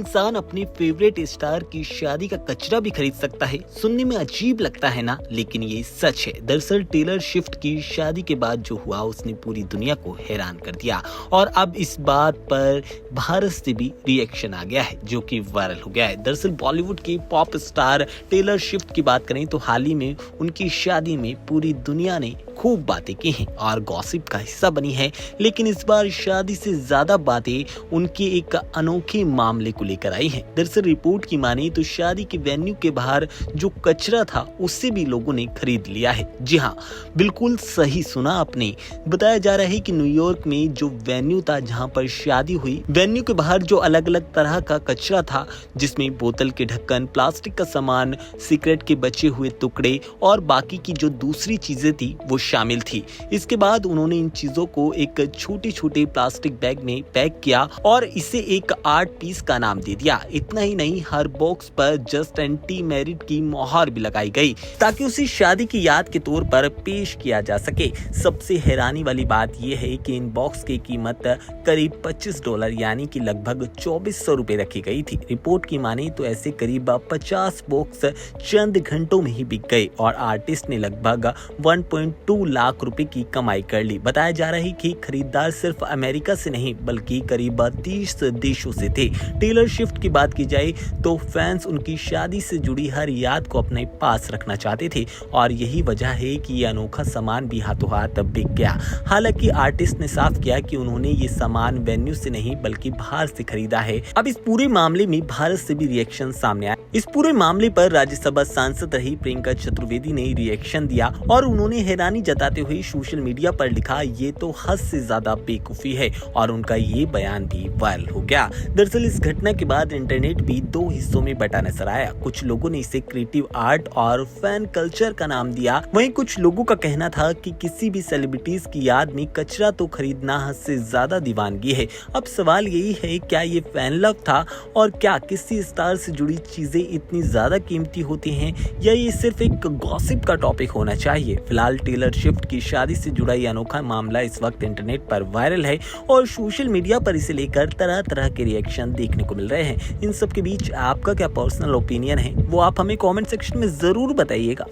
इंसान अपने favourite star की शादी का कचरा भी खरीद सकता है। सुनने में अजीब लगता है ना, लेकिन ये सच है। दरअसल टेलर स्विफ्ट की शादी के बाद जो हुआ उसने पूरी दुनिया को हैरान कर दिया और अब इस बात पर भारत से भी रिएक्शन आ गया है जो कि वायरल हो गया है। दरअसल बॉलीवुड की पॉप स्टार टेलर स्विफ्ट की बात करें तो हाल ही में उनकी शादी में पूरी दुनिया ने खूब बातें की हैं और गॉसिप का हिस्सा बनी है। लेकिन इस बार शादी से ज्यादा बातें उनके एक अनोखे मामले को लेकर आई हैं। दरअसल रिपोर्ट की माने तो शादी के वेन्यू के बाहर जो कचरा था उससे भी लोगों ने खरीद लिया है। जी हाँ, बिल्कुल सही सुना आपने। बताया जा रहा है कि न्यूयॉर्क में जो वेन्यू था जहां पर शादी हुई, वेन्यू के बाहर जो अलग अलग तरह का कचरा था जिसमें बोतल के ढक्कन, प्लास्टिक का सामान, सिगरेट के बचे हुए टुकड़े और बाकी की जो दूसरी चीजें थी वो शामिल थी। इसके बाद उन्होंने इन चीजों को एक छोटे छोटे प्लास्टिक बैग में पैक किया और इसे एक आर्ट पीस का नाम दे दिया। इतना ही नहीं, हर बॉक्स पर जस्ट एंटी मैरिड की मोहर भी लगाई गई ताकि उसे शादी की याद के तौर पर पेश किया जा सके। सबसे हैरानी वाली बात यह है कि इन बॉक्स की कीमत करीब $25 यानी कि लगभग 2400 रुपए रखी गई थी। रिपोर्ट की माने तो ऐसे करीब 50 बॉक्स चंद घंटों में ही बिक गए और आर्टिस्ट ने लगभग 1.2 लाख रुपए की कमाई कर ली। बताया जा रहा है कि खरीदार सिर्फ अमेरिका से नहीं बल्कि करीब 30 देशों से थे। टेलर स्विफ्ट की बात की जाए तो फैंस उनकी शादी से जुड़ी हर याद को अपने पास रखना चाहते थे और यही वजह है कि ये अनोखा सामान भी हाथों हाथ बिक गया। हालांकि आर्टिस्ट ने साफ किया कि उन्होंने ये सामान वेन्यू से नहीं बल्कि बाहर से खरीदा है। अब इस पूरे मामले में भारत से भी रिएक्शन सामने आया। इस पूरे मामले पर राज्यसभा सांसद रही प्रियंका चतुर्वेदी ने रिएक्शन दिया और उन्होंने हैरानी जताते हुए सोशल मीडिया पर लिखा, ये तो हद से ज्यादा बेवकूफी है, और उनका ये बयान भी वायरल हो गया। दरअसल इस घटना के बाद इंटरनेट भी दो हिस्सों में बटा नजर आया। कुछ लोगों ने इसे क्रिएटिव आर्ट और फैन कल्चर का नाम दिया, वहीं कुछ लोगों का कहना था कि किसी भी सेलिब्रिटीज की याद में कचरा तो खरीदना हद से ज्यादा दीवानगी है। अब सवाल यही है, क्या ये फैन लव था और क्या किसी स्टार से जुड़ी चीजें इतनी ज्यादा कीमती होती हैं या ये सिर्फ एक गॉसिप का टॉपिक होना चाहिए। फिलहाल टेलर स्विफ्ट की शादी से जुड़ा ये अनोखा मामला इस वक्त इंटरनेट पर वायरल है और सोशल मीडिया पर इसे लेकर तरह तरह के रिएक्शन देखने को मिल रहे हैं। इन सब के बीच आपका क्या पर्सनल ओपिनियन है वो आप हमें कमेंट सेक्शन में जरूर बताइएगा।